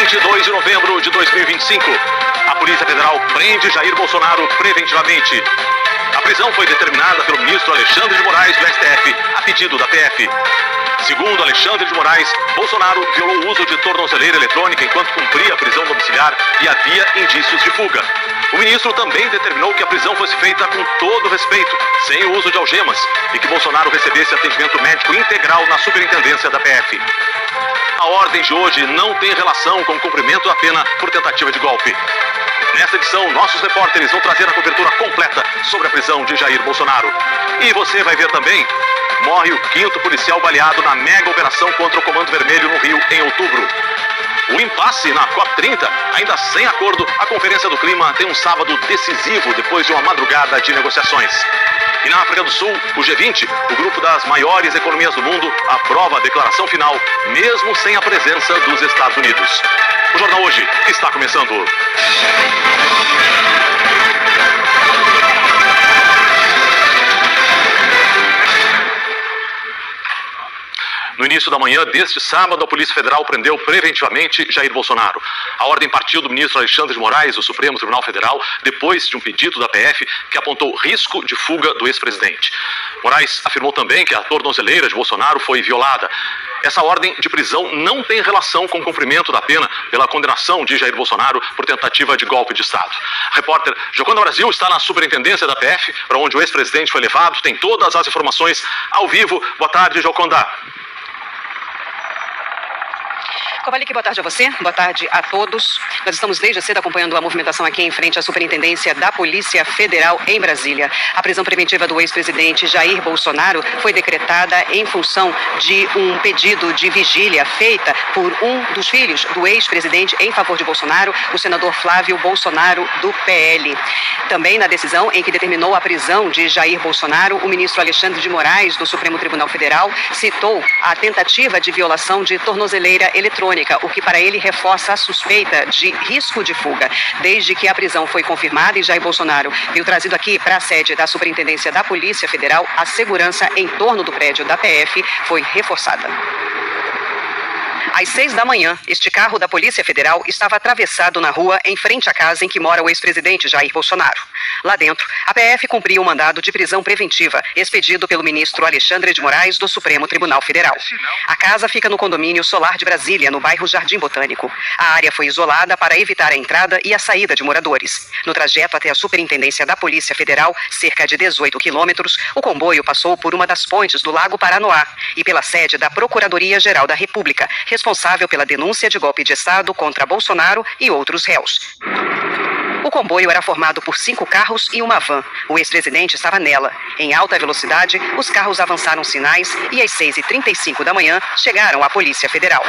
22 de novembro de 2025, a Polícia Federal prende Jair Bolsonaro preventivamente. A prisão foi determinada pelo ministro Alexandre de Moraes do STF, a pedido da PF. Segundo Alexandre de Moraes, Bolsonaro violou o uso de tornozeleira eletrônica enquanto cumpria a prisão domiciliar e havia indícios de fuga. O ministro também determinou que a prisão fosse feita com todo respeito, sem o uso de algemas, e que Bolsonaro recebesse atendimento médico integral na superintendência da PF. A ordem de hoje não tem relação com o cumprimento da pena por tentativa de golpe. Nesta edição, nossos repórteres vão trazer a cobertura completa sobre a prisão de Jair Bolsonaro. E você vai ver também: morre o 5º policial baleado na mega operação contra o Comando Vermelho no Rio em outubro. O impasse na COP30, ainda sem acordo, a Conferência do Clima tem um sábado decisivo depois de uma madrugada de negociações. E na África do Sul, o G20, o grupo das maiores economias do mundo, aprova a declaração final, mesmo sem a presença dos Estados Unidos. O Jornal Hoje está começando. No início da manhã deste sábado, a Polícia Federal prendeu preventivamente Jair Bolsonaro. A ordem partiu do ministro Alexandre de Moraes, do Supremo Tribunal Federal, depois de um pedido da PF que apontou risco de fuga do ex-presidente. Moraes afirmou também que a tornozeleira de Bolsonaro foi violada. Essa ordem de prisão não tem relação com o cumprimento da pena pela condenação de Jair Bolsonaro por tentativa de golpe de Estado. A repórter Joconda Brasil está na superintendência da PF, para onde o ex-presidente foi levado. Tem todas as informações ao vivo. Boa tarde, Joconda. Kovalik, boa tarde a você, boa tarde a todos. Nós estamos desde cedo acompanhando a movimentação aqui em frente à Superintendência da Polícia Federal em Brasília. A prisão preventiva do ex-presidente Jair Bolsonaro foi decretada em função de um pedido de vigília feita por um dos filhos do ex-presidente em favor de Bolsonaro, o senador Flávio Bolsonaro, do PL. Também na decisão em que determinou a prisão de Jair Bolsonaro, o ministro Alexandre de Moraes, do Supremo Tribunal Federal, citou a tentativa de violação de tornozeleira eletrônica, o que para ele reforça a suspeita de risco de fuga. Desde que a prisão foi confirmada e Jair Bolsonaro veio trazido aqui para a sede da Superintendência da Polícia Federal, a segurança em torno do prédio da PF foi reforçada. Às 6 da manhã, este carro da Polícia Federal estava atravessado na rua em frente à casa em que mora o ex-presidente Jair Bolsonaro. Lá dentro, a PF cumpriu o mandado de prisão preventiva expedido pelo ministro Alexandre de Moraes, do Supremo Tribunal Federal. A casa fica no condomínio Solar de Brasília, no bairro Jardim Botânico. A área foi isolada para evitar a entrada e a saída de moradores. No trajeto até a Superintendência da Polícia Federal, cerca de 18 quilômetros, o comboio passou por uma das pontes do Lago Paranoá e pela sede da Procuradoria-Geral da República, responsável pela denúncia de golpe de Estado contra Bolsonaro e outros réus. O comboio era formado por 5 carros e uma van. O ex-presidente estava nela. Em alta velocidade, os carros avançaram sinais e às 6h35 da manhã chegaram à Polícia Federal.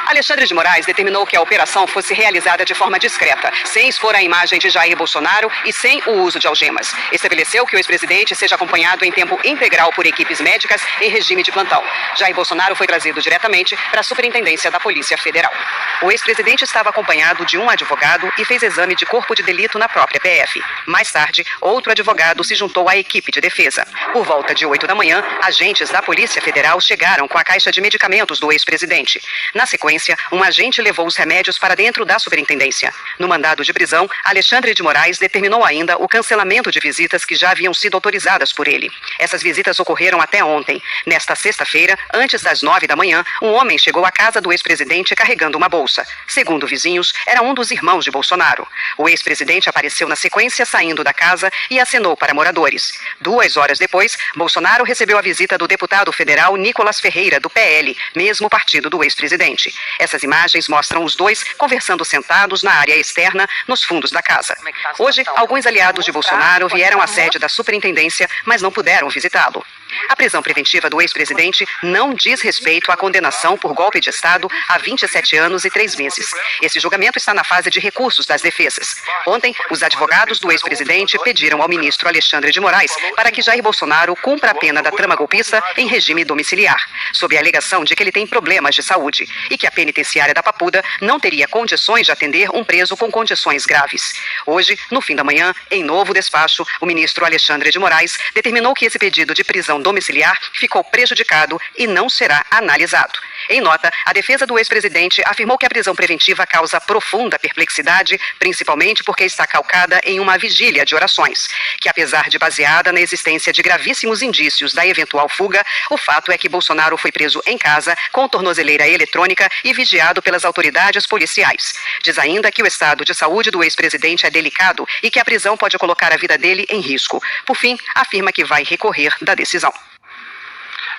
Alexandre de Moraes determinou que a operação fosse realizada de forma discreta, sem expor a imagem de Jair Bolsonaro e sem o uso de algemas. Estabeleceu que o ex-presidente seja acompanhado em tempo integral por equipes médicas em regime de plantão. Jair Bolsonaro foi trazido diretamente para a Superintendência da Polícia Federal. O ex-presidente estava acompanhado de um advogado e fez exame de corpo de delito na própria PF. Mais tarde, outro advogado se juntou à equipe de defesa. Por volta de 8 da manhã, agentes da Polícia Federal chegaram com a caixa de medicamentos do ex-presidente. Na sequência, um agente levou os remédios para dentro da superintendência. No mandado de prisão, Alexandre de Moraes determinou ainda o cancelamento de visitas que já haviam sido autorizadas por ele. Essas visitas ocorreram até ontem. Nesta sexta-feira, antes das 9 da manhã, um homem chegou à casa do ex-presidente carregando uma bolsa. Segundo vizinhos, era um dos irmãos de Bolsonaro. O ex-presidente apareceu na sequência saindo da casa e acenou para moradores. 2 horas depois, Bolsonaro recebeu a visita do deputado federal Nicolas Ferreira, do PL, mesmo partido do ex-presidente. Essas imagens mostram os dois conversando sentados na área externa, nos fundos da casa. Hoje, alguns aliados de Bolsonaro vieram à sede da superintendência, mas não puderam visitá-lo. A prisão preventiva do ex-presidente não diz respeito à condenação por golpe de Estado há 27 anos e 3 meses. Esse julgamento está na fase de recursos das defesas. Ontem, os advogados do ex-presidente pediram ao ministro Alexandre de Moraes para que Jair Bolsonaro cumpra a pena da trama golpista em regime domiciliar, sob a alegação de que ele tem problemas de saúde e que a penitenciária da Papuda não teria condições de atender um preso com condições graves. Hoje, no fim da manhã, em novo despacho, o ministro Alexandre de Moraes determinou que esse pedido de prisão domiciliar ficou prejudicado e não será analisado. Em nota, a defesa do ex-presidente afirmou que a prisão preventiva causa profunda perplexidade, principalmente porque está calcada em uma vigília de orações, que apesar de baseada na existência de gravíssimos indícios da eventual fuga, o fato é que Bolsonaro foi preso em casa, com tornozeleira eletrônica e vigiado pelas autoridades policiais. Diz ainda que o estado de saúde do ex-presidente é delicado e que a prisão pode colocar a vida dele em risco. Por fim, afirma que vai recorrer da decisão.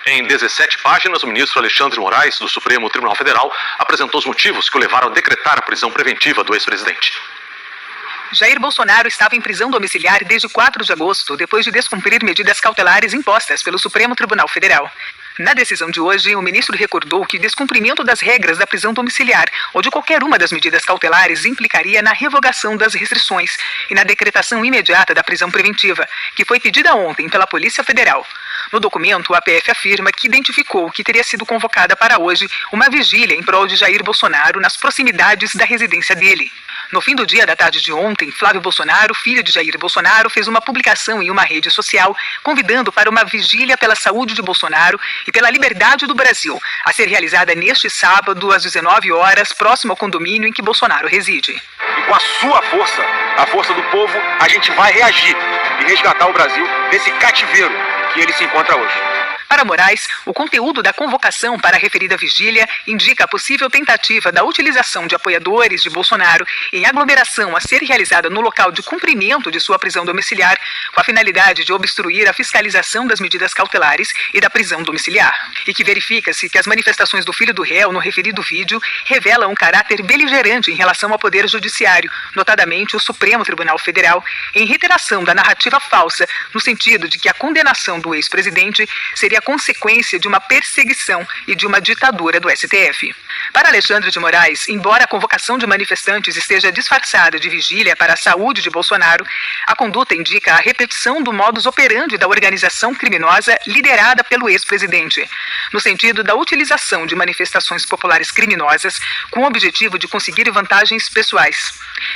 Em 17 páginas, o ministro Alexandre de Moraes, do Supremo Tribunal Federal, apresentou os motivos que o levaram a decretar a prisão preventiva do ex-presidente. Jair Bolsonaro estava em prisão domiciliar desde 4 de agosto, depois de descumprir medidas cautelares impostas pelo Supremo Tribunal Federal. Na decisão de hoje, o ministro recordou que descumprimento das regras da prisão domiciliar ou de qualquer uma das medidas cautelares implicaria na revogação das restrições e na decretação imediata da prisão preventiva, que foi pedida ontem pela Polícia Federal. No documento, a PF afirma que identificou que teria sido convocada para hoje uma vigília em prol de Jair Bolsonaro nas proximidades da residência dele. No fim do dia da tarde de ontem, Flávio Bolsonaro, filho de Jair Bolsonaro, fez uma publicação em uma rede social convidando para uma vigília pela saúde de Bolsonaro e pela liberdade do Brasil, a ser realizada neste sábado às 19 horas, próximo ao condomínio em que Bolsonaro reside. E com a sua força, a força do povo, a gente vai reagir e resgatar o Brasil desse cativeiro que ele se encontra hoje. Para Moraes, o conteúdo da convocação para a referida vigília indica a possível tentativa da utilização de apoiadores de Bolsonaro em aglomeração a ser realizada no local de cumprimento de sua prisão domiciliar, com a finalidade de obstruir a fiscalização das medidas cautelares e da prisão domiciliar. E que verifica-se que as manifestações do filho do réu no referido vídeo revelam um caráter beligerante em relação ao Poder Judiciário, notadamente o Supremo Tribunal Federal, em reiteração da narrativa falsa, no sentido de que a condenação do ex-presidente seria consequência de uma perseguição e de uma ditadura do STF. Para Alexandre de Moraes, embora a convocação de manifestantes esteja disfarçada de vigília para a saúde de Bolsonaro, a conduta indica a repetição do modus operandi da organização criminosa liderada pelo ex-presidente, no sentido da utilização de manifestações populares criminosas com o objetivo de conseguir vantagens pessoais.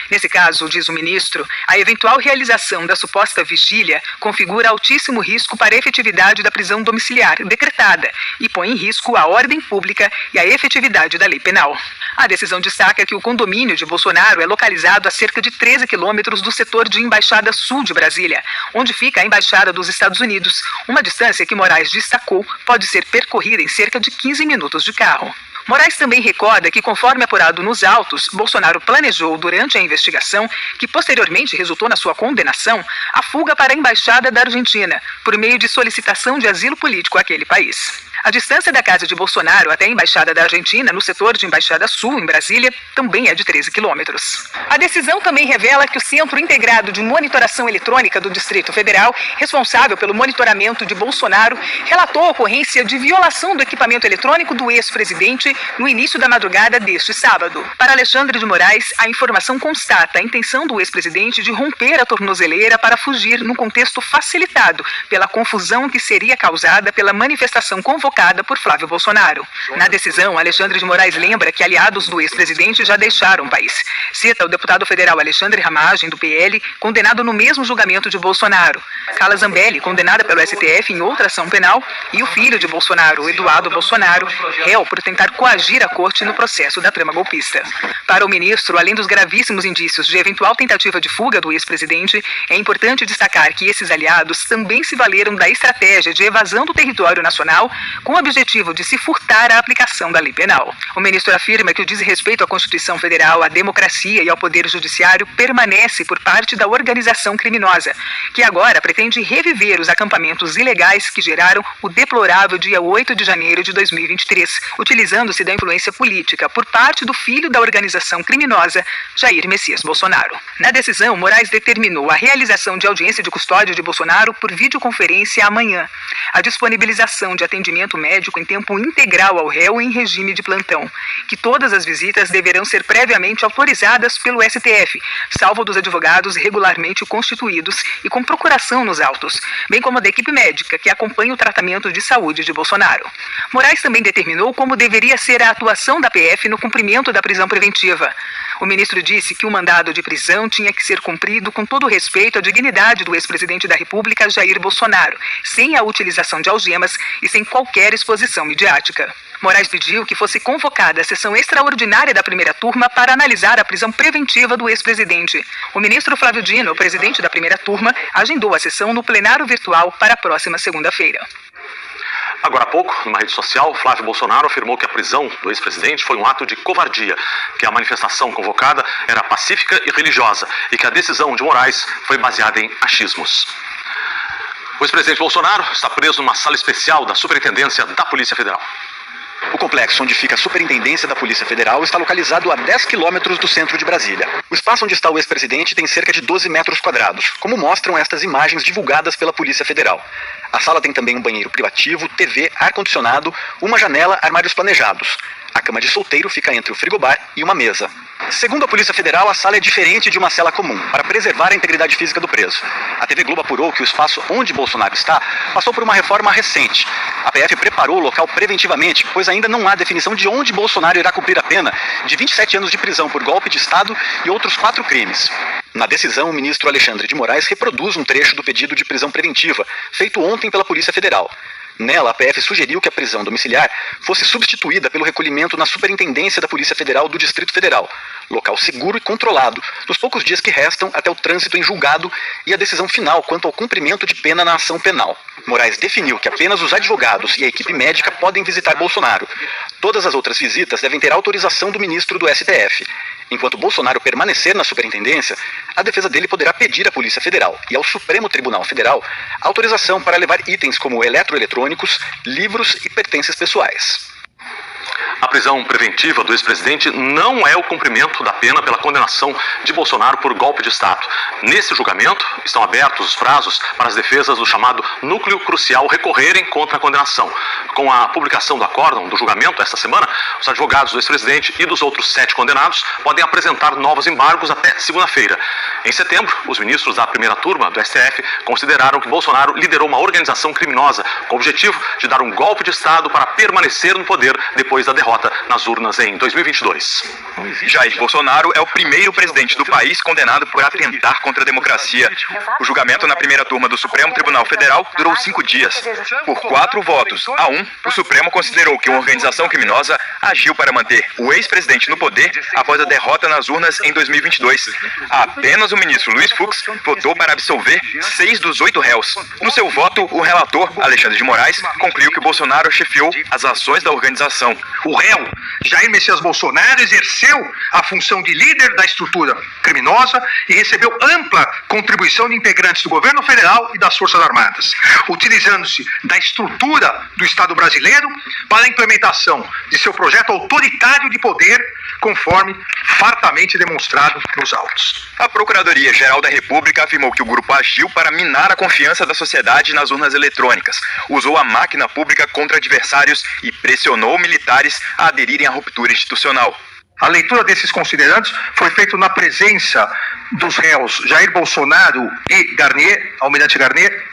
Nesse caso, diz o ministro, a eventual realização da suposta vigília configura altíssimo risco para a efetividade da prisão domiciliar decretada e põe em risco a ordem pública e a efetividade da lei penal. A decisão destaca que o condomínio de Bolsonaro é localizado a cerca de 13 quilômetros do setor de Embaixada Sul de Brasília, onde fica a Embaixada dos Estados Unidos, uma distância que Moraes destacou pode ser percorrida em cerca de 15 minutos de carro. Moraes também recorda que, conforme apurado nos autos, Bolsonaro planejou, durante a investigação, que posteriormente resultou na sua condenação, a fuga para a Embaixada da Argentina, por meio de solicitação de asilo político àquele país. A distância da casa de Bolsonaro até a Embaixada da Argentina, no setor de Embaixada Sul, em Brasília, também é de 13 quilômetros. A decisão também revela que o Centro Integrado de Monitoração Eletrônica do Distrito Federal, responsável pelo monitoramento de Bolsonaro, relatou a ocorrência de violação do equipamento eletrônico do ex-presidente no início da madrugada deste sábado. Para Alexandre de Moraes, a informação constata a intenção do ex-presidente de romper a tornozeleira para fugir num contexto facilitado pela confusão que seria causada pela manifestação convocada por Flávio Bolsonaro. Na decisão, Alexandre de Moraes lembra que aliados do ex-presidente já deixaram o país. Cita o deputado federal Alexandre Ramagem, do PL, condenado no mesmo julgamento de Bolsonaro, Carla Zambelli, condenada pelo STF em outra ação penal, e o filho de Bolsonaro, Eduardo Bolsonaro, réu por tentar coagir a corte no processo da trama golpista. Para o ministro, além dos gravíssimos indícios de eventual tentativa de fuga do ex-presidente, é importante destacar que esses aliados também se valeram da estratégia de evasão do território nacional com o objetivo de se furtar a aplicação da lei penal. O ministro afirma que o desrespeito à Constituição Federal, à democracia e ao Poder Judiciário permanece por parte da organização criminosa, que agora pretende reviver os acampamentos ilegais que geraram o deplorável dia 8 de janeiro de 2023, utilizando-se da influência política por parte do filho da organização criminosa, Jair Messias Bolsonaro. Na decisão, Moraes determinou a realização de audiência de custódia de Bolsonaro por videoconferência amanhã, a disponibilização de atendimento médico em tempo integral ao réu em regime de plantão, que todas as visitas deverão ser previamente autorizadas pelo STF, salvo dos advogados regularmente constituídos e com procuração nos autos, bem como da equipe médica que acompanha o tratamento de saúde de Bolsonaro. Moraes também determinou como deveria ser a atuação da PF no cumprimento da prisão preventiva. O ministro disse que o mandado de prisão tinha que ser cumprido com todo o respeito à dignidade do ex-presidente da República, Jair Bolsonaro, sem a utilização de algemas e sem qualquer exposição midiática. Moraes pediu que fosse convocada a sessão extraordinária da primeira turma para analisar a prisão preventiva do ex-presidente. O ministro Flávio Dino, presidente da primeira turma, agendou a sessão no plenário virtual para a próxima segunda-feira. Agora há pouco, numa rede social, Flávio Bolsonaro afirmou que a prisão do ex-presidente foi um ato de covardia, que a manifestação convocada era pacífica e religiosa e que a decisão de Moraes foi baseada em achismos. O ex-presidente Bolsonaro está preso numa sala especial da Superintendência da Polícia Federal. O complexo onde fica a Superintendência da Polícia Federal está localizado a 10 quilômetros do centro de Brasília. O espaço onde está o ex-presidente tem cerca de 12 metros quadrados, como mostram estas imagens divulgadas pela Polícia Federal. A sala tem também um banheiro privativo, TV, ar-condicionado, uma janela, armários planejados. A cama de solteiro fica entre o frigobar e uma mesa. Segundo a Polícia Federal, a sala é diferente de uma cela comum, para preservar a integridade física do preso. A TV Globo apurou que o espaço onde Bolsonaro está passou por uma reforma recente. A PF preparou o local preventivamente, pois ainda não há definição de onde Bolsonaro irá cumprir a pena de 27 anos de prisão por golpe de Estado e outros 4 crimes. Na decisão, o ministro Alexandre de Moraes reproduz um trecho do pedido de prisão preventiva, feito ontem pela Polícia Federal. Nela, a PF sugeriu que a prisão domiciliar fosse substituída pelo recolhimento na Superintendência da Polícia Federal do Distrito Federal, local seguro e controlado, nos poucos dias que restam até o trânsito em julgado e a decisão final quanto ao cumprimento de pena na ação penal. Moraes definiu que apenas os advogados e a equipe médica podem visitar Bolsonaro. Todas as outras visitas devem ter autorização do ministro do STF. Enquanto Bolsonaro permanecer na superintendência, a defesa dele poderá pedir à Polícia Federal e ao Supremo Tribunal Federal autorização para levar itens como eletroeletrônicos, livros e pertences pessoais. A prisão preventiva do ex-presidente não é o cumprimento da pena pela condenação de Bolsonaro por golpe de Estado. Nesse julgamento, estão abertos os prazos para as defesas do chamado núcleo crucial recorrerem contra a condenação. Com a publicação do acórdão do julgamento esta semana, os advogados do ex-presidente e dos outros 7 condenados podem apresentar novos embargos até segunda-feira. Em setembro, os ministros da primeira turma do STF consideraram que Bolsonaro liderou uma organização criminosa com o objetivo de dar um golpe de Estado para permanecer no poder depois da derrota nas urnas em 2022. Jair Bolsonaro é o primeiro presidente do país condenado por atentar contra a democracia. O julgamento na primeira turma do Supremo Tribunal Federal durou 5 dias. Por 4 votos a 1, o Supremo considerou que uma organização criminosa agiu para manter o ex-presidente no poder após a derrota nas urnas em 2022. Apenas o ministro Luiz Fux votou para absolver 6 dos 8 réus. No seu voto, o relator, Alexandre de Moraes, concluiu que Bolsonaro chefiou as ações da organização. O réu, Jair Messias Bolsonaro, exerceu a função de líder da estrutura criminosa e recebeu ampla contribuição de integrantes do governo federal e das Forças Armadas, utilizando-se da estrutura do Estado brasileiro para a implementação de seu projeto autoritário de poder, conforme fartamente demonstrado nos autos. A Procuradoria-Geral da República afirmou que o grupo agiu para minar a confiança da sociedade nas urnas eletrônicas, usou a máquina pública contra adversários e pressionou militares a aderirem à ruptura institucional. A leitura desses considerandos foi feita na presença dos réus Jair Bolsonaro e Garnier, Almirante Garnier.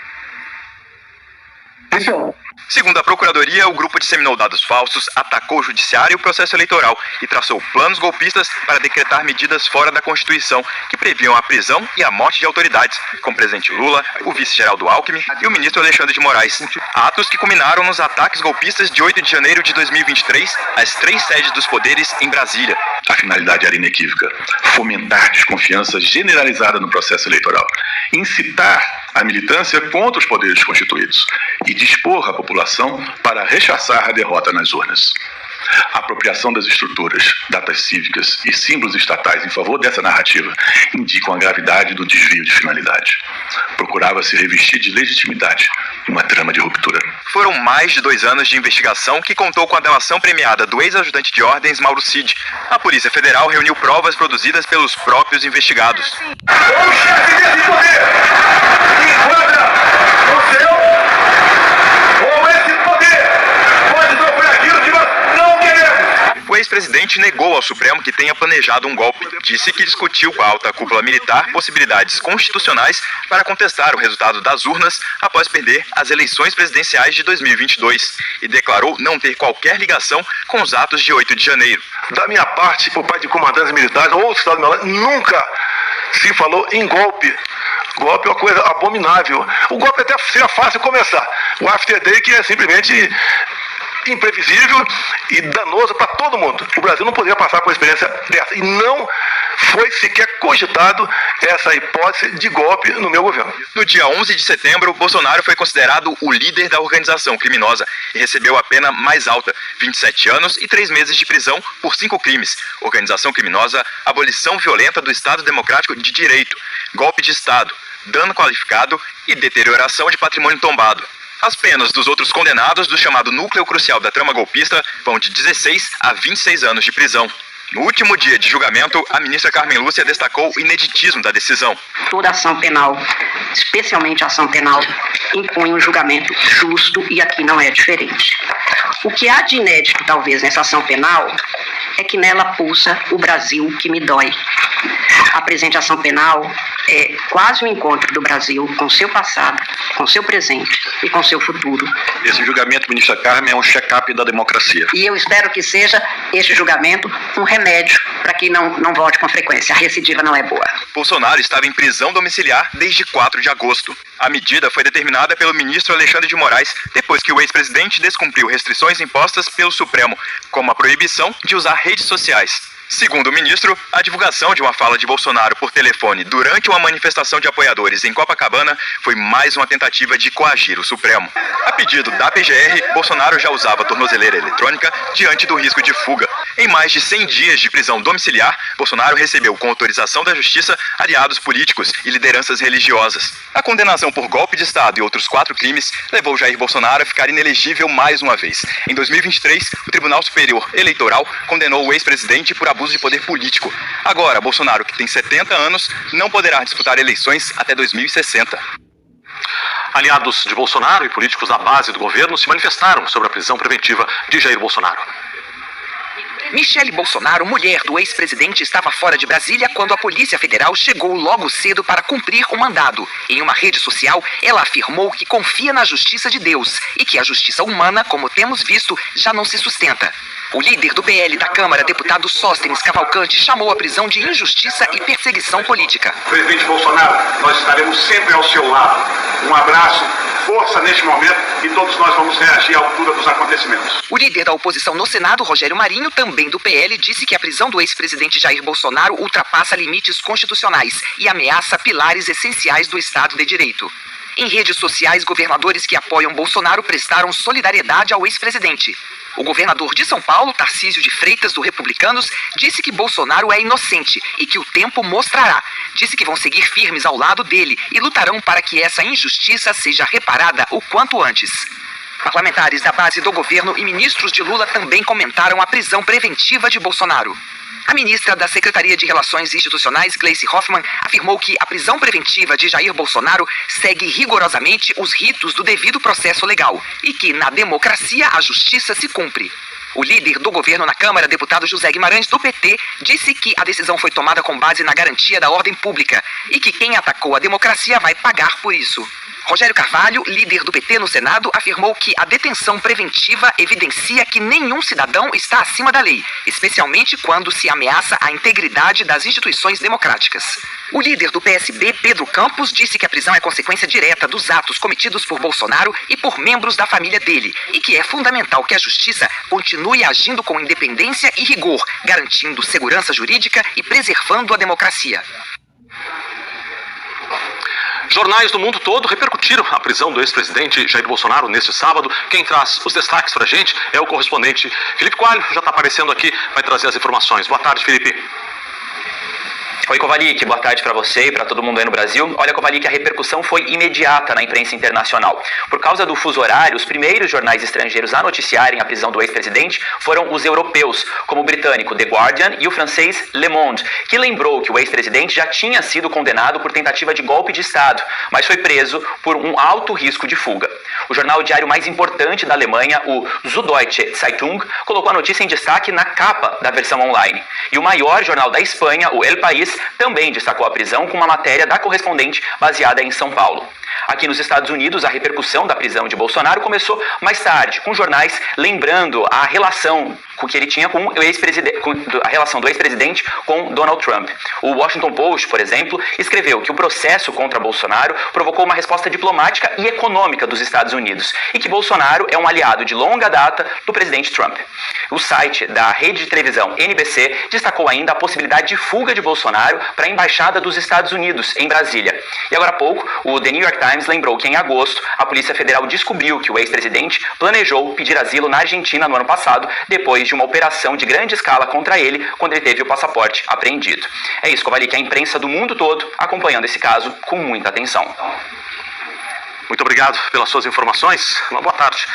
Segundo a Procuradoria, o grupo disseminou dados falsos, atacou o judiciário e o processo eleitoral e traçou planos golpistas para decretar medidas fora da Constituição que previam a prisão e a morte de autoridades, como o presidente Lula, o vice-geraldo Alckmin e o ministro Alexandre de Moraes. Atos que culminaram nos ataques golpistas de 8 de janeiro de 2023 às 3 sedes dos poderes em Brasília. A finalidade era inequívoca: fomentar desconfiança generalizada no processo eleitoral, incitar a militância contra os poderes constituídos e dispor a população para rechaçar a derrota nas urnas. A apropriação das estruturas, datas cívicas e símbolos estatais em favor dessa narrativa indicam a gravidade do desvio de finalidade. Procurava-se revestir de legitimidade uma trama de ruptura. Foram mais de 2 anos de investigação que contou com a delação premiada do ex-ajudante de ordens Mauro Cid. A Polícia Federal reuniu provas produzidas pelos próprios investigados. O chefe desse poder enquadra o seu ou esse poder pode sofrer aquilo que nós não queremos. O ex-presidente ex-presidente negou ao Supremo que tenha planejado um golpe. Disse que discutiu com a alta cúpula militar possibilidades constitucionais para contestar o resultado das urnas após perder as eleições presidenciais de 2022 e declarou não ter qualquer ligação com os atos de 8 de janeiro. Da minha parte, por parte de comandantes militares ou outro estado do meu lado, nunca se falou em golpe. Golpe é uma coisa abominável. O golpe até seria fácil começar. O After Day, que é simplesmente imprevisível e danoso para todo mundo. O Brasil não poderia passar por uma experiência dessa. E não foi sequer cogitado essa hipótese de golpe no meu governo. No dia 11 de setembro, Bolsonaro foi considerado o líder da organização criminosa e recebeu a pena mais alta, 27 anos e 3 meses de prisão por 5 crimes: organização criminosa, abolição violenta do Estado Democrático de Direito, golpe de Estado, dano qualificado e deterioração de patrimônio tombado. As penas dos outros condenados do chamado núcleo crucial da trama golpista vão de 16 a 26 anos de prisão. No último dia de julgamento, a ministra Carmen Lúcia destacou o ineditismo da decisão. Toda ação penal, especialmente a ação penal, impõe um julgamento justo e aqui não é diferente. O que há de inédito, talvez, nessa ação penal é que nela pulsa o Brasil que me dói. A presente ação penal é quase um encontro do Brasil com seu passado, com seu presente e com seu futuro. Esse julgamento, ministra Carmen, é um check-up da democracia. E eu espero que seja este julgamento um remédio para que não volte com frequência. A recidiva não é boa. Bolsonaro estava em prisão domiciliar desde 4 de agosto. A medida foi determinada pelo ministro Alexandre de Moraes depois que o ex-presidente descumpriu restrições impostas pelo Supremo, como a proibição de usar redes sociais. Segundo o ministro, a divulgação de uma fala de Bolsonaro por telefone durante uma manifestação de apoiadores em Copacabana foi mais uma tentativa de coagir o Supremo. A pedido da PGR, Bolsonaro já usava tornozeleira eletrônica diante do risco de fuga. Em mais de 100 dias de prisão domiciliar, Bolsonaro recebeu, com autorização da Justiça, aliados políticos e lideranças religiosas. A condenação por golpe de Estado e outros 4 crimes levou Jair Bolsonaro a ficar inelegível mais uma vez. Em 2023, o Tribunal Superior Eleitoral condenou o ex-presidente por abuso de poder político. Agora, Bolsonaro, que tem 70 anos, não poderá disputar eleições até 2060. Aliados de Bolsonaro e políticos da base do governo se manifestaram sobre a prisão preventiva de Jair Bolsonaro. Michele Bolsonaro, mulher do ex-presidente, estava fora de Brasília quando a Polícia Federal chegou logo cedo para cumprir o mandado. Em uma rede social, ela afirmou que confia na justiça de Deus e que a justiça humana, como temos visto, já não se sustenta. O líder do PL da Câmara, deputado Sóstenes Cavalcante, chamou a prisão de injustiça e perseguição política. Presidente Bolsonaro, nós estaremos sempre ao seu lado. Um abraço, força neste momento e todos nós vamos reagir à altura dos acontecimentos. O líder da oposição no Senado, Rogério Marinho, também do PL, disse que a prisão do ex-presidente Jair Bolsonaro ultrapassa limites constitucionais e ameaça pilares essenciais do Estado de Direito. Em redes sociais, governadores que apoiam Bolsonaro prestaram solidariedade ao ex-presidente. O governador de São Paulo, Tarcísio de Freitas, do Republicanos, disse que Bolsonaro é inocente e que o tempo mostrará. Disse que vão seguir firmes ao lado dele e lutarão para que essa injustiça seja reparada o quanto antes. Parlamentares da base do governo e ministros de Lula também comentaram a prisão preventiva de Bolsonaro. A ministra da Secretaria de Relações Institucionais, Gleice Hoffmann, afirmou que a prisão preventiva de Jair Bolsonaro segue rigorosamente os ritos do devido processo legal e que, na democracia, a justiça se cumpre. O líder do governo na Câmara, deputado José Guimarães, do PT, disse que a decisão foi tomada com base na garantia da ordem pública e que quem atacou a democracia vai pagar por isso. Rogério Carvalho, líder do PT no Senado, afirmou que a detenção preventiva evidencia que nenhum cidadão está acima da lei, especialmente quando se ameaça a integridade das instituições democráticas. O líder do PSB, Pedro Campos, disse que a prisão é consequência direta dos atos cometidos por Bolsonaro e por membros da família dele, e que é fundamental que a justiça continue agindo com independência e rigor, garantindo segurança jurídica e preservando a democracia. Jornais do mundo todo repercutiram a prisão do ex-presidente Jair Bolsonaro neste sábado. Quem traz os destaques pra gente é o correspondente Felipe Coelho, já está aparecendo aqui, vai trazer as informações. Boa tarde, Felipe. Oi, Kovalik, boa tarde para você e para todo mundo aí no Brasil. Olha, Kovalik, a repercussão foi imediata na imprensa internacional. Por causa do fuso horário, os primeiros jornais estrangeiros a noticiarem a prisão do ex-presidente foram os europeus, como o britânico The Guardian e o francês Le Monde, que lembrou que o ex-presidente já tinha sido condenado por tentativa de golpe de Estado, mas foi preso por um alto risco de fuga. O jornal diário mais importante da Alemanha, o Süddeutsche Zeitung, colocou a notícia em destaque na capa da versão online. E o maior jornal da Espanha, o El País, também destacou a prisão com uma matéria da correspondente baseada em São Paulo. Aqui nos Estados Unidos, a repercussão da prisão de Bolsonaro começou mais tarde, com jornais lembrando a relação que ele tinha com o ex-presidente, a relação do ex-presidente com Donald Trump. O Washington Post, por exemplo, escreveu que o processo contra Bolsonaro provocou uma resposta diplomática e econômica dos Estados Unidos e que Bolsonaro é um aliado de longa data do presidente Trump. O site da rede de televisão NBC destacou ainda a possibilidade de fuga de Bolsonaro para a Embaixada dos Estados Unidos, em Brasília. E agora há pouco, o The New York Times lembrou que em agosto a Polícia Federal descobriu que o ex-presidente planejou pedir asilo na Argentina no ano passado, depois de uma operação de grande escala contra ele, quando ele teve o passaporte apreendido. É isso, Kovalik, a imprensa do mundo todo acompanhando esse caso com muita atenção. Muito obrigado pelas suas informações. Uma boa tarde.